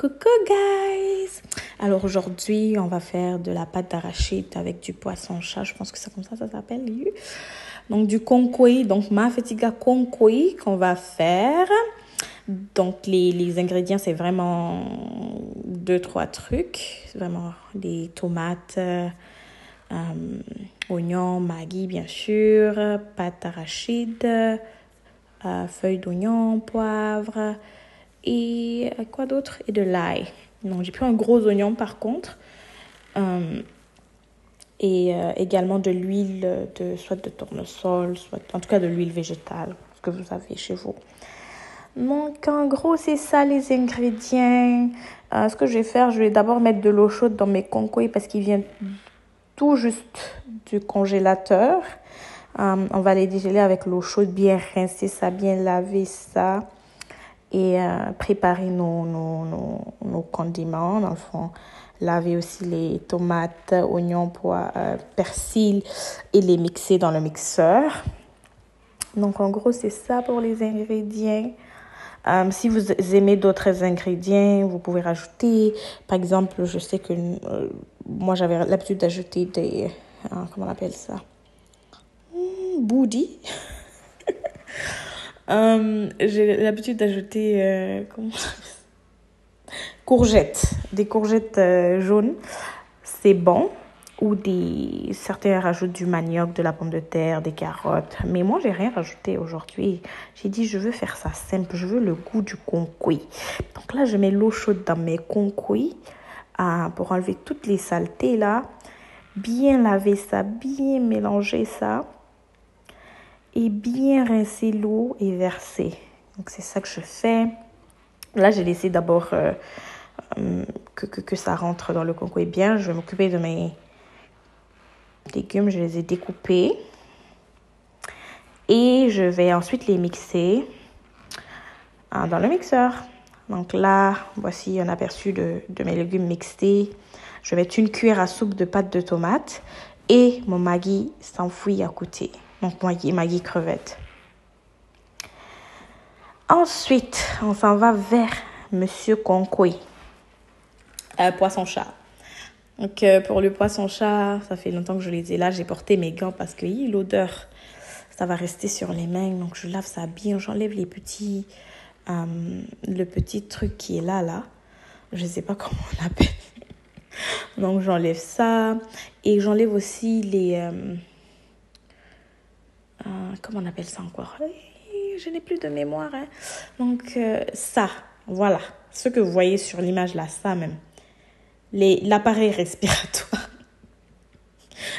Coucou guys! Alors aujourd'hui, on va faire de la pâte d'arachide avec du poisson chat. Je pense que c'est comme ça s'appelle. Donc du konkoui, donc ma fetiga konkoui qu'on va faire. Donc les ingrédients, c'est vraiment 2-3 trucs. C'est vraiment des tomates, oignons, maggi bien sûr, pâte d'arachide, feuilles d'oignon, poivre et quoi d'autre? Et de l'ail. Donc j'ai pris un gros oignon par contre. Et également de l'huile, soit de tournesol, soit en tout cas de l'huile végétale, ce que vous avez chez vous. Donc en gros c'est ça les ingrédients. Ce que je vais faire, je vais d'abord mettre de l'eau chaude dans mes konkoui parce qu'ils viennent tout juste du congélateur. On va les dégeler avec l'eau chaude, bien rincer ça, bien laver ça et préparer nos condiments. Dans le fond, laver aussi les tomates, oignons, pois, persil et les mixer dans le mixeur. Donc en gros, c'est ça pour les ingrédients. Si vous aimez d'autres ingrédients, vous pouvez rajouter. Par exemple, je sais que moi, j'avais l'habitude d'ajouter des... comment on appelle ça? Boudi. J'ai l'habitude d'ajouter... courgettes. Des courgettes jaunes. C'est bon. Ou certains rajoutent du manioc, de la pomme de terre, des carottes. Mais moi, j'ai rien rajouté aujourd'hui. J'ai dit, je veux faire ça simple. Je veux le goût du konkoui. Donc là, je mets l'eau chaude dans mes konkoui pour enlever toutes les saletés là. Bien laver ça, bien mélanger ça. Et bien rincer l'eau et verser. Donc c'est ça que je fais. Là, j'ai laissé d'abord que ça rentre dans le konkoui bien. Je vais m'occuper de mes légumes, je les ai découpés et je vais ensuite les mixer dans le mixeur. Donc là, voici un aperçu de mes légumes mixés. Je vais mettre une cuillère à soupe de pâte de tomate et mon maggi s'enfouit à côté. Donc maggi crevette. Ensuite, on s'en va vers Monsieur konkoui, poisson chat. Donc, pour le poisson chat, ça fait longtemps que je les ai là. J'ai porté mes gants parce que l'odeur, ça va rester sur les mains. Donc, je lave ça bien. J'enlève le petit truc qui est là. Je ne sais pas comment on appelle. Donc, j'enlève ça. Et j'enlève aussi les... comment on appelle ça encore? Je n'ai plus de mémoire. Hein. Donc, ça, voilà. Ce que vous voyez sur l'image là, ça même. L'appareil respiratoire.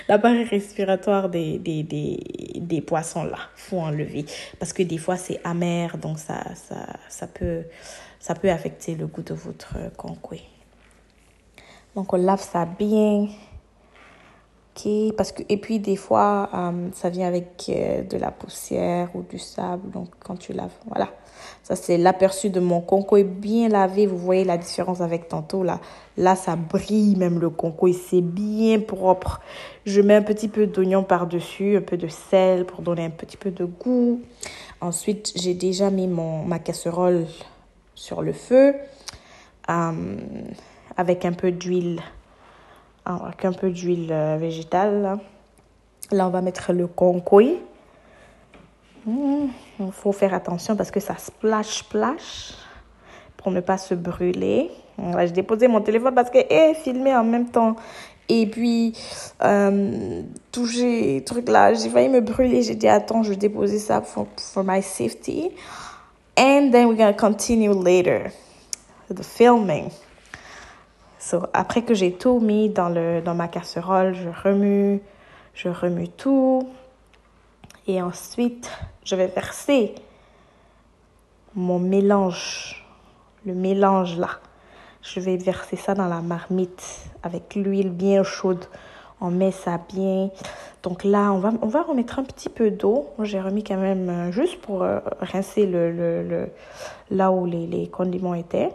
L'appareil respiratoire des poissons là, faut enlever parce que des fois c'est amer, donc ça peut affecter le goût de votre konkoui. Donc on lave ça bien. Okay, et puis des fois ça vient avec de la poussière ou du sable, donc quand tu laves, voilà. Ça c'est l'aperçu de mon konkoui bien lavé. Vous voyez la différence avec tantôt là. Là ça brille même le konkoui, c'est bien propre. Je mets un petit peu d'oignon par-dessus, un peu de sel pour donner un petit peu de goût. Ensuite j'ai déjà mis ma casserole sur le feu avec un peu d'huile. Avec un peu d'huile végétale. Là, on va mettre le konkoui. Il faut faire attention parce que ça splash pour ne pas se brûler. Là, j'ai déposé mon téléphone parce que filmé en même temps. Et puis, toucher truc là, j'ai failli me brûler. J'ai dit, attends, je vais déposer ça for my safety. And then we're going to continue later the filming. So, après que j'ai tout mis dans ma casserole, je remue tout. Et ensuite, je vais verser mon mélange, le mélange là. Je vais verser ça dans la marmite avec l'huile bien chaude. On met ça bien. Donc là, on va remettre un petit peu d'eau. J'ai remis quand même juste pour rincer là où les condiments étaient.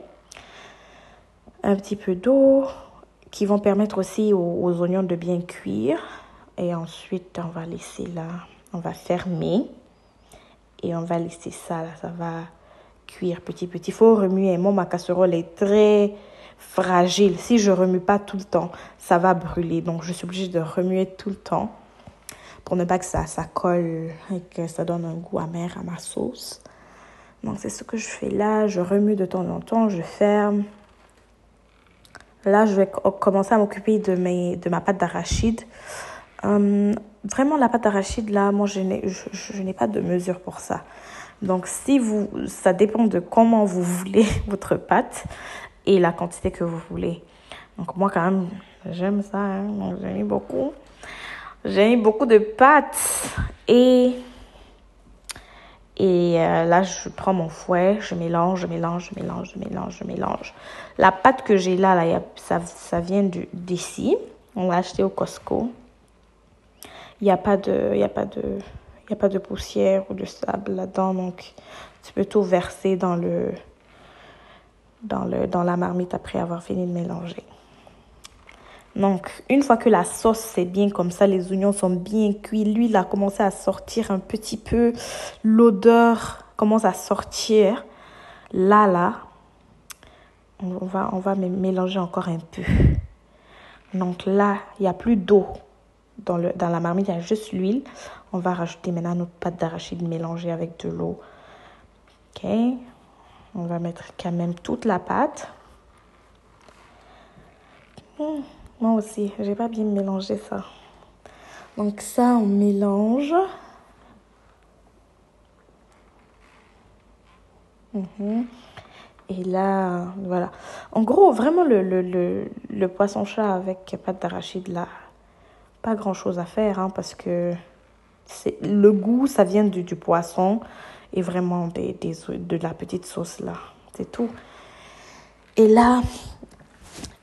Un petit peu d'eau qui vont permettre aussi aux oignons de bien cuire. Et ensuite, on va laisser là, on va fermer et on va laisser ça là, ça va cuire petit, petit. Il faut remuer. Moi, ma casserole est très fragile. Si je remue pas tout le temps, ça va brûler. Donc, je suis obligée de remuer tout le temps pour ne pas que ça colle et que ça donne un goût amer à ma sauce. Donc, c'est ce que je fais là. Je remue de temps en temps. Je ferme. Là, je vais commencer à m'occuper de ma pâte d'arachide. Vraiment, la pâte d'arachide, là, moi, je n'ai pas de mesure pour ça. Donc, ça dépend de comment vous voulez votre pâte et la quantité que vous voulez. Donc, moi, quand même, j'aime ça. Hein? Donc, j'ai mis beaucoup. J'ai mis beaucoup de pâte. Et là, je prends mon fouet, je mélange. La pâte que j'ai là ça vient d'ici. On l'a acheté au Costco. Il n'y a pas de poussière ou de sable là-dedans. Donc, tu peux tout verser dans la marmite après avoir fini de mélanger. Donc, une fois que la sauce c'est bien comme ça, les oignons sont bien cuits, l'huile a commencé à sortir un petit peu, l'odeur commence à sortir. Là, on va mélanger encore un peu. Donc là, il n'y a plus d'eau dans la marmite, il y a juste l'huile. On va rajouter maintenant notre pâte d'arachide mélangée avec de l'eau. Ok, on va mettre quand même toute la pâte. Moi aussi, j'ai pas bien mélangé ça. Donc ça, on mélange. Et là, voilà. En gros, vraiment, le poisson chat avec pâte d'arachide, là, pas grand-chose à faire, hein, parce que le goût, ça vient du poisson et vraiment de la petite sauce, là. C'est tout. Et là,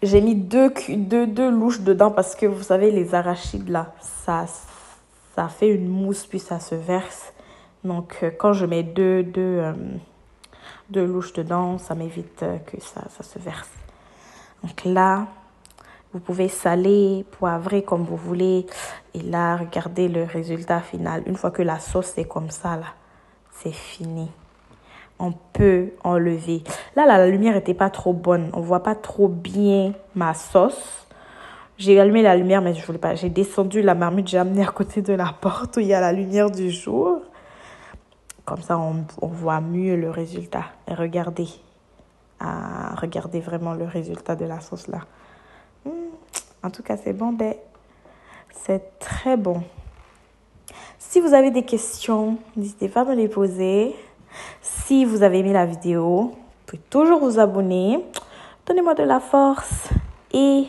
j'ai mis deux louches dedans parce que, vous savez, les arachides, là, ça fait une mousse, puis ça se verse. Donc, quand je mets deux louches dedans, ça m'évite que ça se verse. Donc là, vous pouvez saler, poivrer comme vous voulez. Et là, regardez le résultat final. Une fois que la sauce est comme ça, là, c'est fini. On peut enlever. Là, la lumière n'était pas trop bonne. On ne voit pas trop bien ma sauce. J'ai allumé la lumière, mais je ne voulais pas. J'ai descendu la marmite, j'ai amené à côté de la porte où il y a la lumière du jour. Comme ça, on voit mieux le résultat. Et regardez. Regardez vraiment le résultat de la sauce là. En tout cas, c'est bon. C'est très bon. Si vous avez des questions, n'hésitez pas à me les poser. Si vous avez aimé la vidéo, vous pouvez toujours vous abonner. Donnez-moi de la force. Et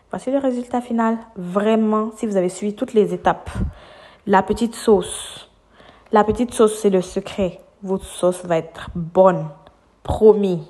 voici le résultat final. Vraiment, si vous avez suivi toutes les étapes. La petite sauce, c'est le secret. Votre sauce va être bonne. Promis.